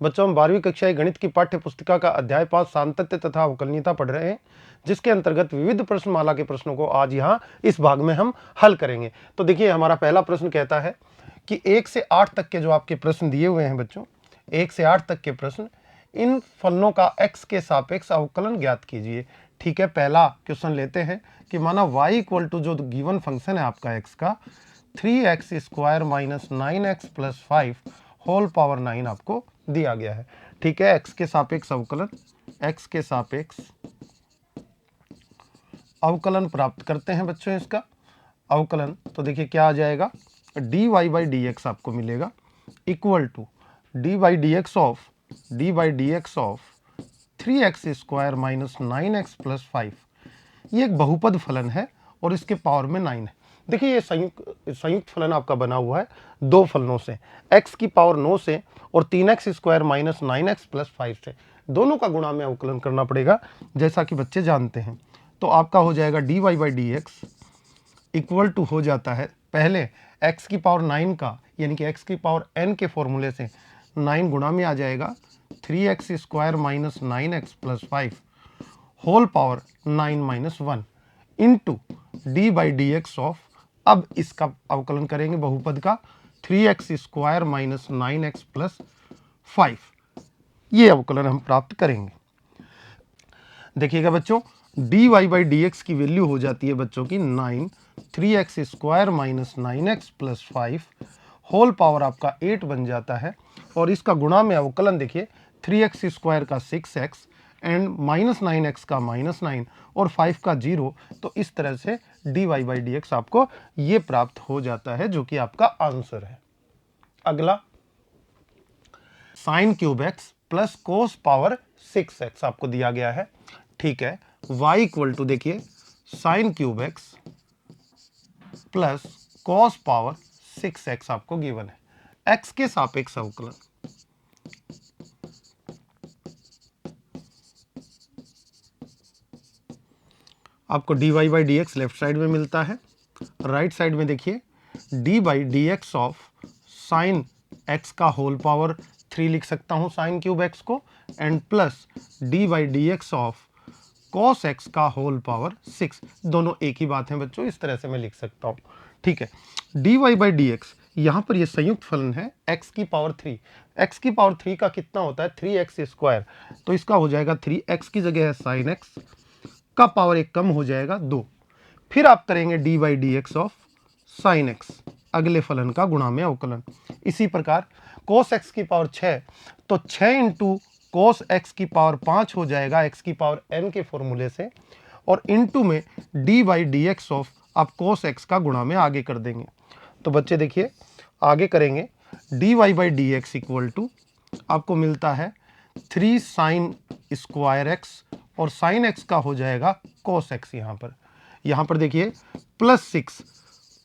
बच्चों, हम 12वीं कक्षा गणित की पाठ्य पुस्तिका का अध्याय 5 सातत्य तथा अवकलनीयता पढ़ रहे हैं, जिसके अंतर्गत विविध प्रश्नमाला के प्रश्नों को आज यहाँ इस भाग में हम हल करेंगे। तो देखिए, हमारा पहला प्रश्न कहता है कि 1 से 8 तक के जो आपके प्रश्न दिए हुए हैं बच्चों, 1 से 8 तक के प्रश्न, इन फलनों का x के सापेक्ष अवकलन ज्ञात कीजिए। ठीक है, पहला क्वेश्चन लेते हैं कि माना y इक्वल टू जो गिवन फंक्शन है आपका x का 3x square minus 9x plus 5 whole power 9 आपको दिया गया है। ठीक है, x के सापेक्ष अवकलन, x के सापेक्ष अवकलन प्राप्त करते हैं बच्चों। इसका अवकलन तो देखिए क्या आ जाएगा, dy बाई डी एक्स आपको मिलेगा equal to D by D X of 3x square minus 9x plus 5। ये एक बहुपद फलन है और इसके पावर में 9 है। देखिए, ये संयुक्त फलन आपका बना हुआ है दो फलनों से, x की पावर 9 से और 3x square minus 9x plus 5 से। दोनों का गुणा में अवकलन करना पड़ेगा, जैसा कि बच्चे जानते हैं। तो आपका हो जाएगा dy by D x equal to हो जाता है, पहले x की पावर 9 का यानी कि x की पावर n के फॉर्मूले से 9 गुणा में आ जाएगा 3x square minus 9x plus 5 whole power 9 minus 1 into D by D X of, अब इसका अवकलन करेंगे बहुपद का 3x square minus 9x plus 5, ये अवकलन हम प्राप्त करेंगे। देखिएगा बच्चों, dy बाई डी एक्स की वैल्यू हो जाती है बच्चों की 9, 3x square minus 9x plus 5 whole power आपका 8 बन जाता है। और इसका गुणा में अवकलन देखिए, 3x स्क्वायर का 6x एंड माइनस 9x का माइनस 9 और 5 का 0। तो इस तरह से dy बाई डी एक्स आपको ये प्राप्त हो जाता है, जो कि आपका आंसर है। अगला, sine cube x plus cos power 6x आपको दिया गया है। ठीक है, y इक्वल टू देखिए sine cube x plus cos power 6x आपको गिवन है। x के सापेक्ष अवकलन, आपको dy by D x left side में मिलता है, राइट साइड में देखिए D by D X of sine X का होल पावर 3 लिख सकता हूं साइन क्यूब एक्स को, and plus D by D X of cos x का होल पावर 6। दोनों एक ही बात है बच्चों, इस तरह से मैं लिख सकता हूं। ठीक है, D Y by D X, यहां पर ये संयुक्त फलन है x की पावर 3। x की पावर 3 का कितना होता है 3x स्क्वायर, तो इसका हो जाएगा 3x की जगह है साइन एक्स का पावर 1 कम हो जाएगा 2। फिर आप करेंगे D by D X of sine x, अगले फलन का गुणा में अवकलन। इसी प्रकार कोस एक्स की पावर 6, तो 6 इंटू कोस एक्स की पावर 5 हो जाएगा x की पावर n के फॉर्मूले से, और इंटू में D by D X of आप कोस एक्स का गुणा में आगे कर देंगे। तो बच्चे देखिए आगे करेंगे, D Y by D x equal to आपको मिलता है 3 साइन स्क्वायर एक्स, और साइन एक्स का हो जाएगा कोस एक्स। यहाँ पर देखिए plus 6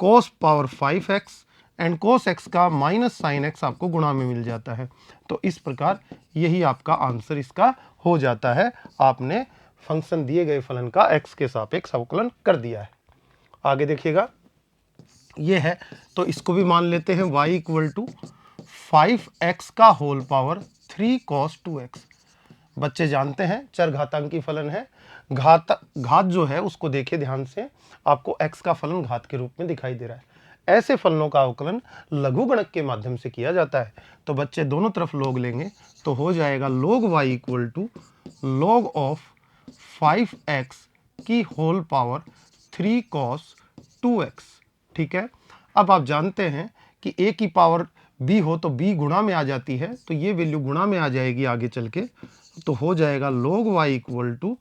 cos power 5x and cos X का माइनस साइन एक्स आपको गुणा में मिल जाता है। तो इस प्रकार यही आपका आंसर इसका हो जाता है। आपने फंक्शन दिए गए फलन का x के सापेक्ष अवकलन कर दिया है। आगे देखिएगा, ये है तो इसको भी मान लेते हैं y इक्वल टू 5x का होल पावर 3 cos 2x। बच्चे जानते हैं चर घातांकी फलन है, घात जो है उसको देखिए ध्यान से, आपको x का फलन घात के रूप में दिखाई दे रहा है। ऐसे फलनों का अवकलन लघुगणक के माध्यम से किया जाता है। तो बच्चे दोनों तरफ log लेंगे तो हो जाएगा log y equal to log of 5x की होल पावर 3 cos 2x। ठीक है, अब आप जानते हैं कि a की पावर b हो तो b गुणा में आ जाती है, तो ये वैल्यू गुणा में आ जाएगी आगे चल के, तो हो जाएगा log y equal to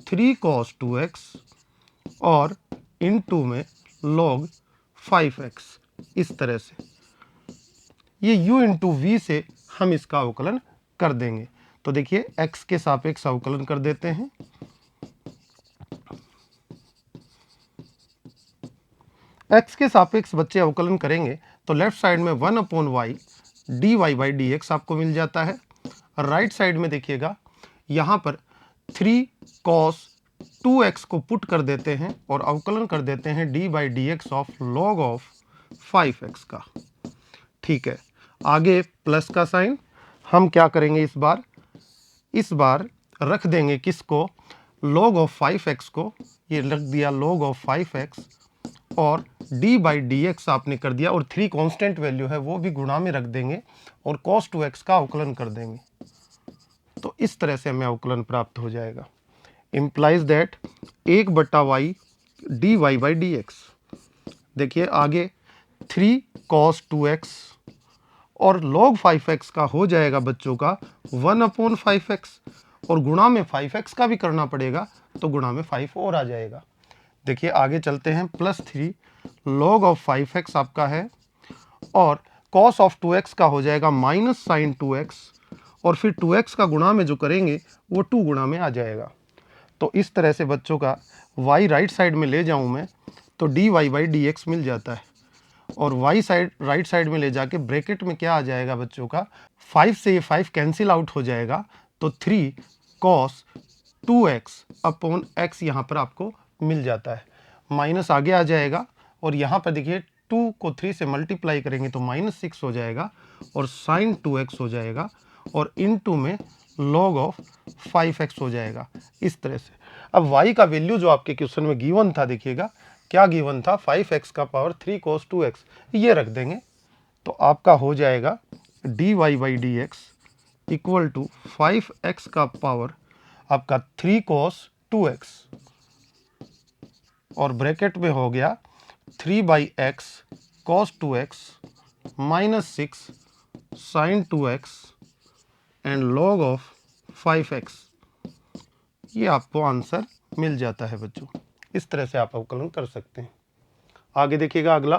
3 cos 2x और इनटू में log 5x। इस तरह से ये u इंटू वी से हम इसका अवकलन कर देंगे। तो देखिए x के सापेक्ष अवकलन कर देते हैं। x के सापेक्ष बच्चे अवकलन करेंगे तो लेफ्ट साइड में 1/y dy by D X आपको मिल जाता है। राइट साइड में देखिएगा यहाँ पर 3 cos 2x को पुट कर देते हैं और अवकलन कर देते हैं D by D X of log of 5x का। ठीक है, आगे प्लस का साइन, हम क्या करेंगे इस बार रख देंगे किसको, log ऑफ 5x को, ये रख दिया log ऑफ 5x, और d बाई डी एक्स आपने कर दिया, और 3 कांस्टेंट वैल्यू है वो भी गुणा में रख देंगे और cos 2x का अवकलन कर देंगे। तो इस तरह से हमें अवकलन प्राप्त हो जाएगा। Implies that 1/y dy by D x. देखिए आगे 3 cos 2x और log 5x का हो जाएगा बच्चों का 1/5x, और गुणा में 5x का भी करना पड़ेगा, तो गुणा में 5 और आ जाएगा। देखिए आगे चलते हैं, +3 log ऑफ 5x आपका है, और cos ऑफ 2x का हो जाएगा -sin 2x, और फिर 2x का गुणा में जो करेंगे वो 2 गुणा में आ जाएगा। तो इस तरह से बच्चों का y राइट साइड में ले जाऊं मैं तो dy बाई डी एक्स मिल जाता है, और y साइड राइट साइड में ले जाके ब्रैकेट में क्या आ जाएगा बच्चों का, 5 से ये 5 कैंसिल आउट हो जाएगा, तो 3 cos 2x अपॉन x यहाँ पर आपको मिल जाता है। माइनस आगे आ जाएगा, और यहाँ पर देखिए 2 को 3 से मल्टीप्लाई करेंगे तो -6 हो जाएगा, और sin 2x हो जाएगा, और इनटू में log ऑफ 5x हो जाएगा। इस तरह से अब y का वैल्यू जो आपके क्वेश्चन में गिवन था, देखिएगा क्या गिवन था, 5x का पावर 3 cos 2x, ये रख देंगे तो आपका हो जाएगा dy by D x equal to 5x का पावर आपका 3 cos 2x, और ब्रैकेट में हो गया 3/x cos 2x -6 sin 2x and log of 5x। ये आपको आंसर मिल जाता है बच्चों। इस तरह से आप अवकलन कर सकते हैं। आगे देखिएगा अगला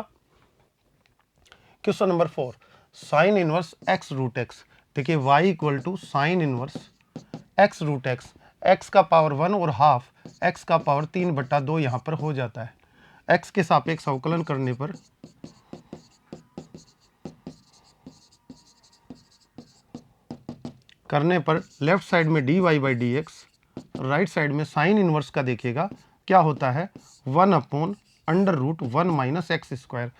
question number 4, sine inverse x root x। देखिए y equal to sine inverse x root x, x का पावर 1 और हाफ x का पावर 3/2 यहाँ पर हो जाता है। x के सापेक्ष अवकलन करने पर लेफ्ट साइड में dy by D x, right side में साइन इनवर्स का देखिएगा क्या होता है, 1/√1 माइनस एक्स स्क्वायर।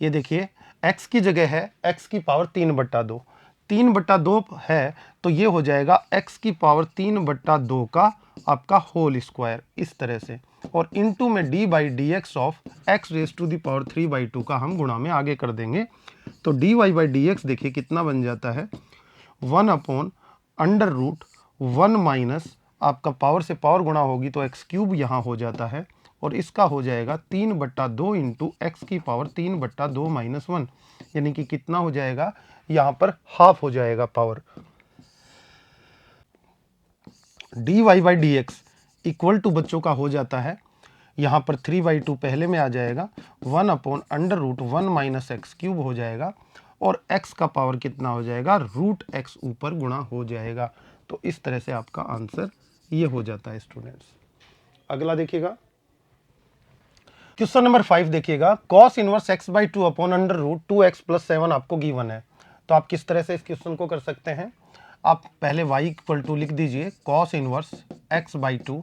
ये देखिए x की जगह है x की पावर 3/2, 3/2 है तो ये हो जाएगा x की पावर 3/2 का आपका होल स्क्वायर, इस तरह से, और इनटू में d by D X of x raise to the power 3/2 का हम गुणा में आगे कर देंगे। तो dy बाई डी एक्स देखिए कितना बन जाता है, 1/√1 माइनस आपका पावर से पावर गुणा होगी तो x क्यूब यहाँ हो जाता है, और इसका हो जाएगा 3/2 इंटू एक्स की पावर 3/2 माइनस 1, यानी कि कितना हो जाएगा, यहाँ पर हाफ हो जाएगा power. dy by D x equal to बच्चों का हो जाता है, यहाँ पर 3/2 पहले में आ जाएगा, 1/√1 माइनस एक्स क्यूब हो जाएगा, और x का पावर कितना हो जाएगा, √x ऊपर गुणा हो जाएगा। तो इस तरह से आपका आंसर ये हो जाता है स्टूडेंट्स। अगला देखिएगा क्वेश्चन नंबर 5, देखिएगा cos inverse x by 2 upon √2x + 7 आपको गिवन है। तो आप किस तरह से इस क्वेश्चन को कर सकते हैं, आप पहले y इक्वल टू लिख दीजिए cos inverse x by 2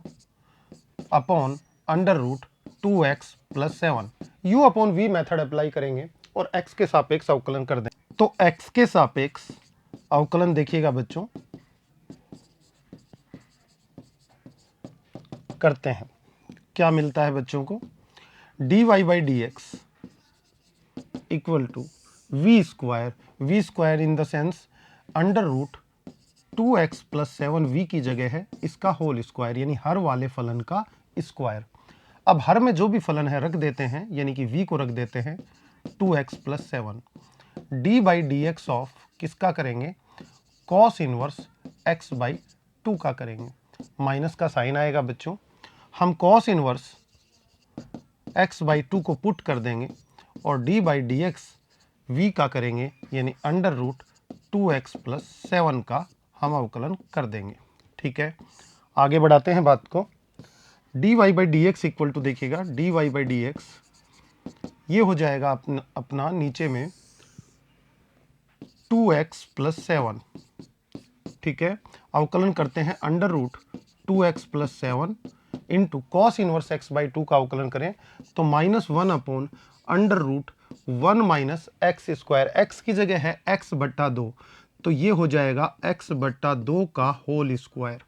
upon √2x + 7, u upon v method apply करेंगे और x के सापेक्ष अवकलन कर दें। तो x के सापेक्ष अवकलन देखिएगा बच्चों करते हैं, क्या मिलता है बच्चों को, dy by D x equal to v square in the sense √2x + 7 v की जगह है इसका होल स्क्वायर, यानी हर वाले फलन का स्क्वायर। अब हर में जो भी फलन है रख देते हैं, यानी कि v को रख देते हैं 2x + 7, d by D X of किसका करेंगे, cos इनवर्स x बाई 2 का करेंगे, माइनस का साइन आएगा बच्चों, हम cos इनवर्स x बाई 2 को पुट कर देंगे और d by D x v का करेंगे, यानी √2x + 7 का हम अवकलन कर देंगे। ठीक है, आगे बढ़ाते हैं बात को। dy by D x equal to देखिएगा dy बाई डी एक्स ये हो जाएगा अपना नीचे में 2x + 7। ठीक है, अवकलन करते हैं √2x + 7 into cos inverse x by 2 का अवकलन करें तो -1/√1 माइनस एक्स स्क्वायर, x की जगह है x/2, तो ये हो जाएगा x बट्टा 2 का होल स्क्वायर,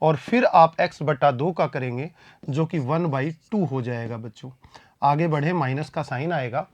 और फिर आप x बट्टा 2 का करेंगे जो कि 1/2 हो जाएगा बच्चों। आगे बढ़े, माइनस का साइन आएगा,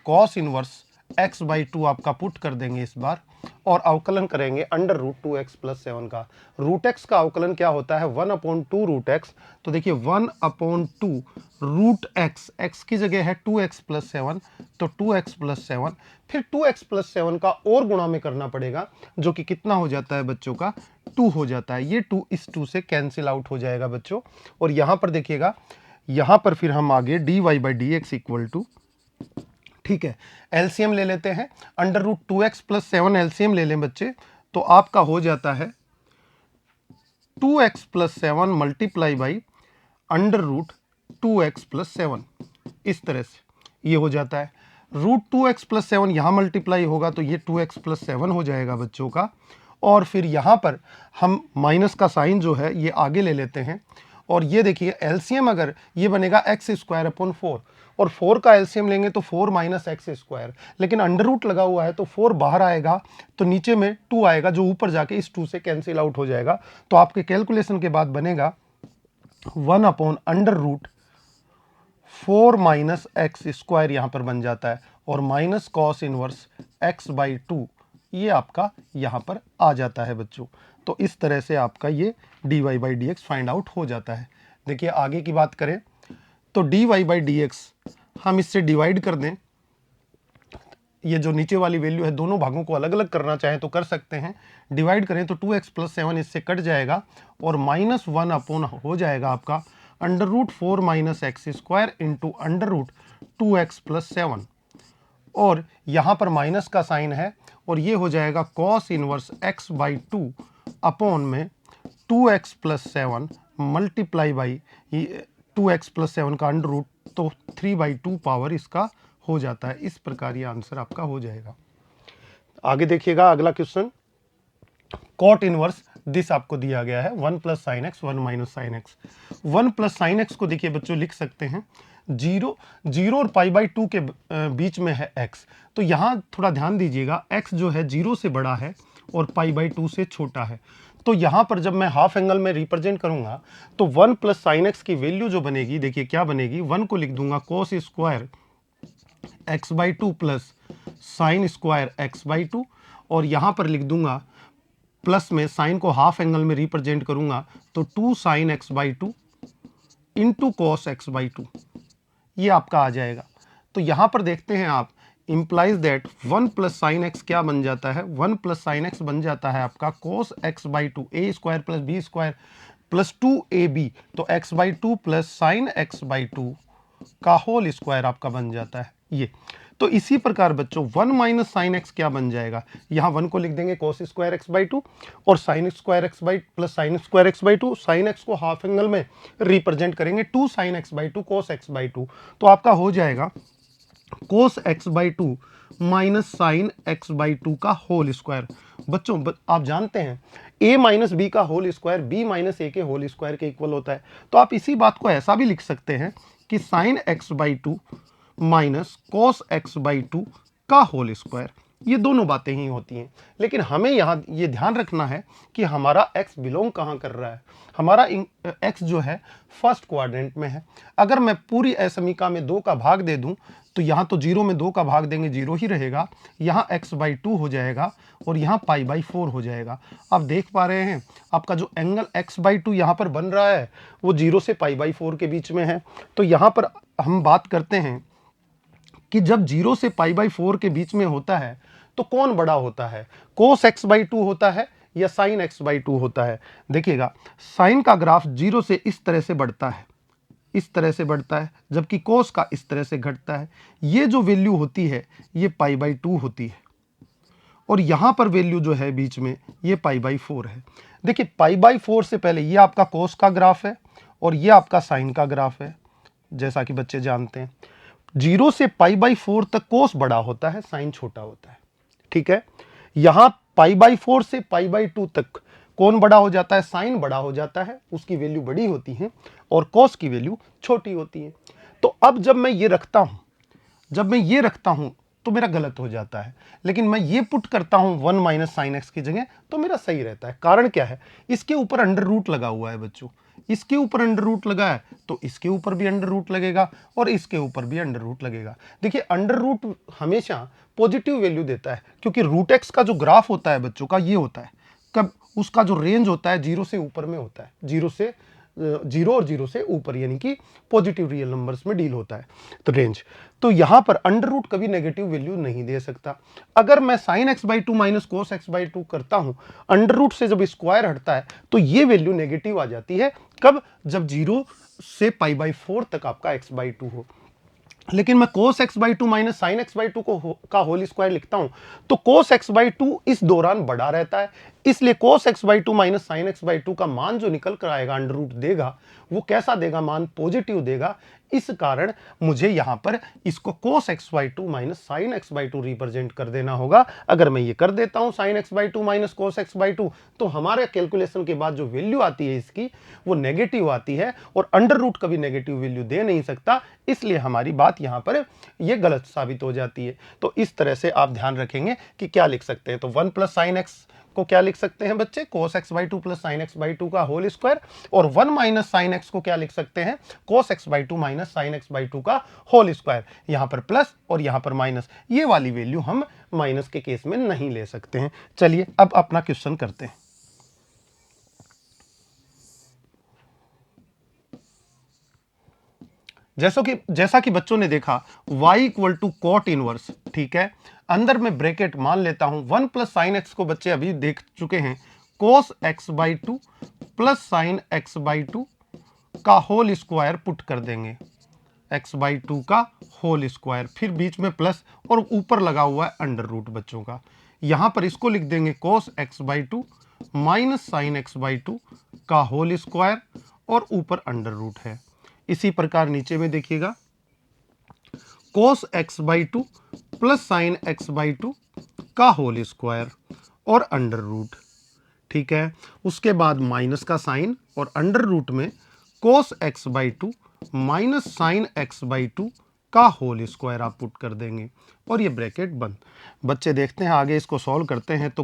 कॉस इनवर्स x/2 आपका पुट कर देंगे इस बार, और अवकलन करेंगे अंडर रूट 2x प्लस 7 का। रूट x का अवकलन क्या होता है? 1/2 रूट x। तो देखिए 1/2 रूट x, x की जगह है 2x प्लस 7, तो 2x प्लस 7, फिर 2x प्लस 7 का और गुणा में करना पड़ेगा, जो कि कितना हो जाता है बच्चों का? 2 हो जाता है। ये 2 इस 2 से कैंसिल आउट हो जाएगा बच्चों। और यहां पर देखिएगा, यहां पर फिर हम आगे dy/dx इक्वल टू, ठीक है, एलसीएम ले लेते हैं, under root 2x plus 7 LCM ले लें बच्चे, तो आपका हो जाता है 2x plus 7 multiply by under root 2x plus 7, इस तरह से ये हो जाता है। रूट 2x प्लस 7 यहाँ मल्टीप्लाई होगा तो ये 2x प्लस 7 हो जाएगा बच्चों का। और फिर यहाँ पर हम माइनस का साइन जो है ये आगे ले लेते हैं, और ये देखिए एलसीएम अगर ये बनेगा x² / 4, और 4 का एलसीएम लेंगे तो 4 माइनस x², लेकिन अंडर रूट लगा हुआ है तो 4 बाहर आएगा, तो नीचे में 2 आएगा जो ऊपर जाके इस 2 से कैंसिल आउट हो जाएगा। तो आपके कैलकुलेशन के बाद बनेगा 1/4 माइनस x² यहाँ पर बन जाता है, और माइनस कॉस इनवर्स x/2 ये आपका यहाँ पर आ जाता है बच्चों। तो इस तरह से आपका ये dy/dx फाइंड आउट हो जाता है। देखिए आगे की बात करें तो dy/dx हम इससे डिवाइड कर दें, ये जो नीचे वाली वैल्यू है दोनों भागों को अलग अलग करना चाहें तो कर सकते हैं। डिवाइड करें तो 2x प्लस 7 इससे कट जाएगा, और -1 अपॉन हो जाएगा आपका under root 4 minus x² into under root 2x plus 7, और यहाँ पर माइनस का साइन है, और ये हो जाएगा कॉस इनवर्स x/2 अपॉन में 2x plus 7 multiply by 2x plus 7 का अंडर रूट, तो 3/2 पावर इसका हो जाता है। इस प्रकार ये आंसर आपका हो जाएगा। आगे देखिएगा अगला क्वेश्चन, कॉट इनवर्स दिस आपको दिया गया है 1 plus sine x 1 minus sine x. 1 plus sine x को देखिए बच्चों लिख सकते हैं 0 और π/2 के बीच में है x, तो यहाँ थोड़ा ध्यान दीजिएगा, x जो है 0 से बड़ा है और π/2 से छोटा है। तो यहाँ पर जब मैं हाफ एंगल में रिप्रेजेंट करूंगा तो 1 प्लस साइन एक्स की वैल्यू जो बनेगी, देखिए क्या बनेगी, 1 को लिख दूंगा cos square x/2 plus sine square x/2, और यहाँ पर लिख दूंगा प्लस में साइन को हाफ एंगल में रिप्रेजेंट करूंगा तो 2 sign x/2 into cos x/2, ये आपका आ जाएगा। तो यहाँ पर देखते हैं आप, implies that 1 plus sine x क्या बन जाता है, 1 प्लस साइन एक्स बन जाता है आपका कोस x/2 a² plus b² plus 2ab, तो x/2 प्लस साइन x/2 का होल स्क्वायर आपका बन जाता है ये। तो इसी प्रकार बच्चों 1 माइनस साइन एक्स क्या बन जाएगा, यहाँ 1 को लिख देंगे कोस स्क्वायर x/2 और sine square x/2 plus sine square x/2, sine x को हाफ एंगल में रिप्रेजेंट करेंगे 2 साइन x/2 कोस x/2, तो आपका हो जाएगा कोस x/2 माइनस साइन x/2 का होल स्क्वायर। बच्चों आप जानते हैं a माइनस बी का whole square b minus a के होल स्क्वायर के इक्वल होता है, तो आप इसी बात को ऐसा भी लिख सकते हैं कि sign x/2 minus cos x/2 का होल स्क्वायर, ये दोनों बातें ही होती हैं। लेकिन हमें यहाँ ये ध्यान रखना है कि हमारा x बिलोंग कहाँ कर रहा है, हमारा x जो है फर्स्ट क्वाड्रेंट में है। अगर मैं पूरी असमीका में 2 का भाग दे दूं तो यहाँ तो 0 में 2 का भाग देंगे 0 ही रहेगा, यहाँ x/2 हो जाएगा और यहाँ π/4 हो जाएगा। आप देख पा रहे हैं आपका जो एंगल x/2 यहाँ पर बन रहा है वो 0 से π/4 के बीच में है। तो यहाँ पर हम बात करते हैं कि जब 0 से π/4 के बीच में होता है तो कौन बड़ा होता है, कोस x/2 होता है या साइन x/2 होता है। देखिएगा साइन का ग्राफ 0 से इस तरह से बढ़ता है, इस तरह से बढ़ता है, जबकि कोस का इस तरह से घटता है। ये जो वैल्यू होती है ये π/2 होती है, और यहाँ पर वैल्यू जो है बीच में ये π/4 है। देखिए π/4 से पहले ये आपका कोस का ग्राफ है और ये आपका साइन का ग्राफ है। जैसा कि बच्चे जानते हैं 0 से π/4 तक कोस बड़ा होता है, साइन छोटा होता है, ठीक है। यहाँ π/4 से π/2 तक कौन बड़ा हो जाता है, साइन बड़ा हो जाता है, उसकी वैल्यू बड़ी होती है और कॉस की वैल्यू छोटी होती है। तो अब जब मैं ये रखता हूं तो मेरा गलत हो जाता है। लेकिन मैं ये पुट करता हूं 1 माइनस साइन एक्स की जगह, तो मेरा सही रहता है। कारण क्या है, इसके ऊपर अंडर रूट लगा हुआ है बच्चों, इसके ऊपर अंडर रूट लगा है तो इसके ऊपर भी अंडर रूट लगेगा और इसके ऊपर भी अंडर रूट लगेगा। देखिए अंडर रूट हमेशा पॉजिटिव वैल्यू देता है, क्योंकि रूट एक्स का जो ग्राफ होता है बच्चों का ये होता है, कब उसका जो रेंज होता है 0 से ऊपर में होता है, 0 और 0 से ऊपर, यानी कि पॉजिटिव रियल नंबर्स में डील होता है तो रेंज। तो यहां पर अंडर रूट कभी नेगेटिव वैल्यू नहीं दे सकता। अगर मैं sine x by two minus cos x by two करता हूं, अंडर रूट से जब स्क्वायर हटता है तो ये वैल्यू नेगेटिव आ जाती है। कब, जब 0 से पाई बाई 4 तक आपका एक्स बाई टू हो। लेकिन मैं cos x by two minus sine x by two का होल स्क्वायर लिखता हूं तो cos x बाई टू इस दौरान बढ़ा रहता है, इसलिए cos x by two minus sine x by two का मान जो निकल कर आएगा अंडर रूट देगा, वो कैसा देगा, मान पॉजिटिव देगा। इस कारण मुझे यहां पर इसको cos x by two minus sine x by two represent कर देना होगा। अगर मैं ये कर देता हूं sine x by two minus cos x by two, तो हमारे कैलकुलेशन के बाद जो वैल्यू आती है इसकी वो नेगेटिव आती है, और अंडर रूट कभी नेगेटिव वैल्यू दे नहीं सकता, इसलिए हमारी बात यहां पर ये गलत साबित हो जाती है। तो इस तरह से आप ध्यान रखेंगे कि क्या लिख सकते हैं। तो 1 प्लस साइन एक्स को क्या लिख सकते हैं बच्चे, cos x by two plus sine x by two का होल स्क्वायर, और 1 माइनस साइन एक्स को क्या लिख सकते हैं, cos x by two minus sine x by two का होल स्क्वायर। यहां पर प्लस और यहां पर माइनस, ये वाली वैल्यू हम माइनस के केस में नहीं ले सकते हैं। चलिए अब अपना क्वेश्चन करते हैं। जैसा कि बच्चों ने देखा y equal to cot inverse, ठीक है, अंदर में ब्रैकेट मान लेता हूं 1 प्लस साइन एक्स को बच्चे अभी देख चुके हैं, cos x by two plus sine x by two का होल स्क्वायर पुट कर देंगे, x बाई टू का होल स्क्वायर, फिर बीच में प्लस और ऊपर लगा हुआ है अंडर रूट बच्चों का। यहां पर इसको लिख देंगे cos x by two minus sine x by two का होल स्क्वायर और ऊपर अंडर रूट है। इसी प्रकार नीचे में देखिएगा cos x by two plus sine x by two का होल स्क्वायर और अंडर रूट, ठीक है। उसके बाद माइनस का साइन और अंडर रूट में cos x by two minus sine x by two का होल स्क्वायर आप पुट कर देंगे और ये ब्रैकेट बंद। बच्चे देखते हैं आगे, इसको सॉल्व करते हैं। तो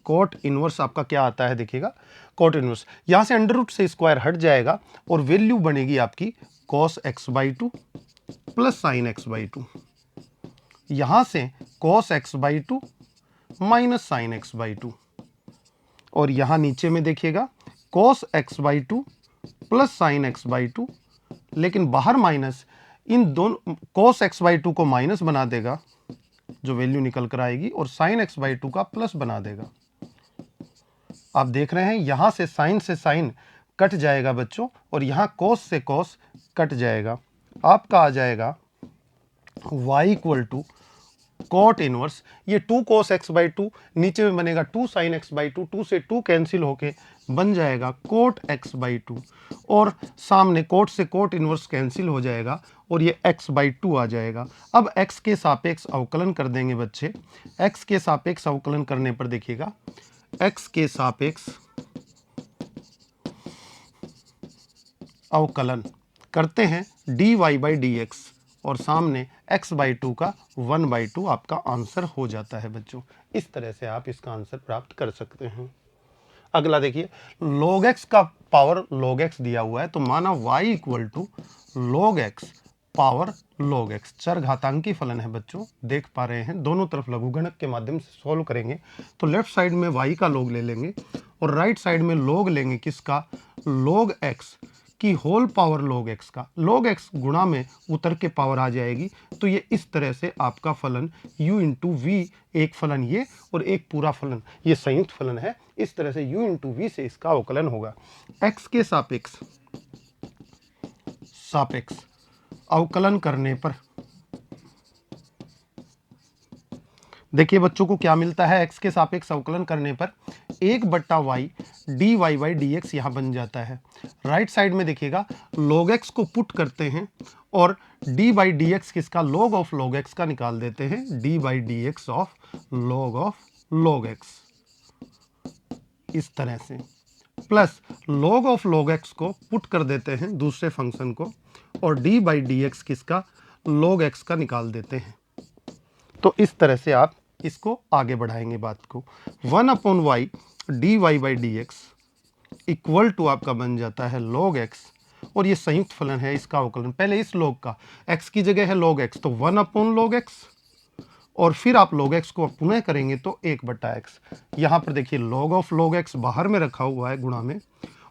कोट इनवर्स आपका क्या आता है, देखिएगा कोट इनवर्स, यहां से अंडर रूट से स्क्वायर हट जाएगा और वैल्यू बनेगी आपकी cos x by two plus sine x by two, यहां से cos x by two minus sine x by two, और यहां नीचे में देखिएगा cos x by two plus sine x by two, लेकिन बाहर माइनस, इन दोनों cos x बाई टू को माइनस बना देगा जो वैल्यू निकल कर आएगी, और साइन एक्स बाई टू का प्लस बना देगा। आप देख रहे हैं यहां से साइन कट जाएगा बच्चों, और यहां cos से cos कट जाएगा, आपका आ जाएगा y equal to cot inverse, ये 2 cos x बाई टू, नीचे में बनेगा 2 sin x बाई टू, 2 से 2 कैंसिल होके बन जाएगा कोट x बाई टू, और सामने कोट से कोट इनवर्स कैंसिल हो जाएगा और ये x बाई टू आ जाएगा। अब x के सापेक्ष अवकलन कर देंगे बच्चे, x के सापेक्ष अवकलन करने पर देखिएगा x के सापेक्ष अवकलन करते हैं dy बाई डी एक्स, और सामने x बाई टू का 1 बाई टू आपका आंसर हो जाता है बच्चों। इस तरह से आप इसका आंसर प्राप्त कर सकते हैं। अगला देखिए, log x का पावर log x दिया हुआ है, तो माना y equal to log x power log x, चर घातांकी फलन है बच्चों, देख पा रहे हैं। दोनों तरफ लघुगणक के माध्यम से सॉल्व करेंगे तो लेफ्ट साइड में y का log ले लेंगे और राइट साइड में log लेंगे किसका, log x की होल पावर log x का, log x गुणा में उतर के पावर आ जाएगी। तो ये इस तरह से आपका फलन u इंटू वी, एक फलन ये और एक पूरा फलन ये संयुक्त फलन है। इस तरह से u इंटू वी से इसका अवकलन होगा। x के सापेक्ष अवकलन करने पर देखिए बच्चों को क्या मिलता है, x के सापेक्ष अवकलन करने पर 1/y dy by D x यहाँ बन जाता है। राइट साइड में देखिएगा log x को पुट करते हैं और d बाई डी एक्स किसका, log ऑफ log x का निकाल देते हैं, d by D X of log x, इस तरह से, plus log of log x को पुट कर देते हैं दूसरे फंक्शन को, और d बाई डी एक्स किसका, log x का निकाल देते हैं। तो इस तरह से आप इसको आगे बढ़ाएंगे बात को। 1/y dy/dx इक्वल टू आपका बन जाता है log x, और ये संयुक्त फलन है, इसका अवकलन पहले इस log का, x की जगह है log x, तो 1/log x, और फिर आप log x को पुनः करेंगे तो 1/x। यहाँ पर देखिए log ऑफ log x बाहर में रखा हुआ है गुणा में,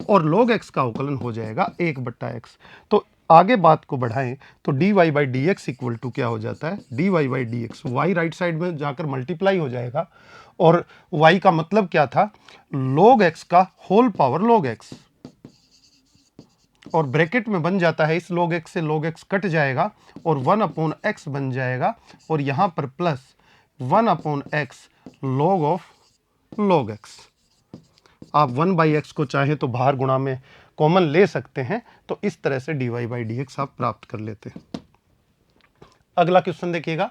और log x का अवकलन हो जाएगा 1/x। तो आगे बात को बढ़ाएं तो dy/dx इक्वल टू क्या हो जाता है, dy/dx, y राइट साइड में जाकर मल्टीप्लाई हो जाएगा, और y का मतलब क्या था, log x का होल पावर log x, और ब्रैकेट में बन जाता है, इस log x से log x कट जाएगा और 1/x बन जाएगा, और यहां पर plus 1/x log of log x। आप 1/x को चाहे तो बाहर गुणा में कॉमन ले सकते हैं, तो इस तरह से dy/dx आप प्राप्त कर लेते हैं। अगला क्वेश्चन देखिएगा,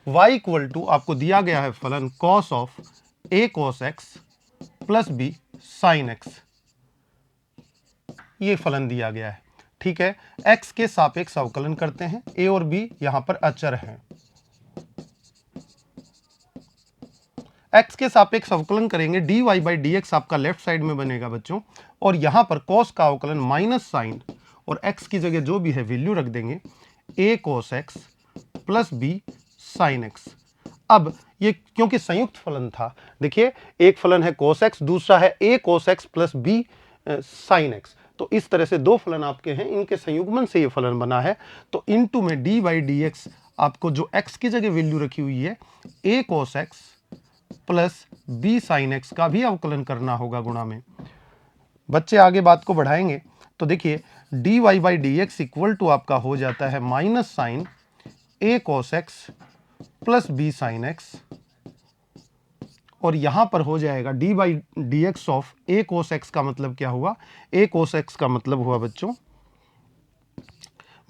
y इक्वल टू आपको दिया गया है फलन cos of a cos x plus b sin x, ये फलन दिया गया है। ठीक है, x के सापेक्ष अवकलन करते हैं, a और b यहां पर अचर हैं। x के सापेक्ष अवकलन करेंगे, dy/dx आपका लेफ्ट साइड में बनेगा बच्चों, और यहां पर cos का अवकलन माइनस साइन, और x की जगह जो भी है वैल्यू रख देंगे, a cos x plus b sin x। अब ये क्योंकि संयुक्त फलन था, देखिए एक फलन है cos x, दूसरा है a cos x plus b sin x, तो इस तरह से दो फलन आपके हैं, इनके संयुग्मन से ये फलन बना है। तो इनटू में dy/dx आपको जो x की जगह वैल्यू रखी हुई है a cos x plus b sin x का भी अवकलन करना होगा गुणा में। बच्चे आगे बात को बढ़ाएंगे तो देखिए dy/dx इक्वल टू आपका हो जाता है minus sine a cos x plus b sin x, और यहां पर हो जाएगा dy/dx of a cos x का मतलब क्या हुआ, a cos x का मतलब हुआ बच्चों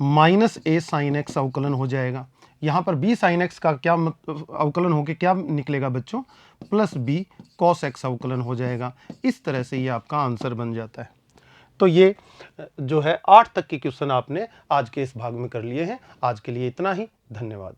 माइनस a sin x अवकलन हो जाएगा। यहां पर b sin x का क्या अवकलन होके क्या निकलेगा बच्चों, प्लस b cos x अवकलन हो जाएगा। इस तरह से ये आपका आंसर बन जाता है। तो ये जो है 8 तक के क्वेश्चन आपने आज के इस भाग में कर लिए हैं। आज के लिए इतना ही, धन्यवाद।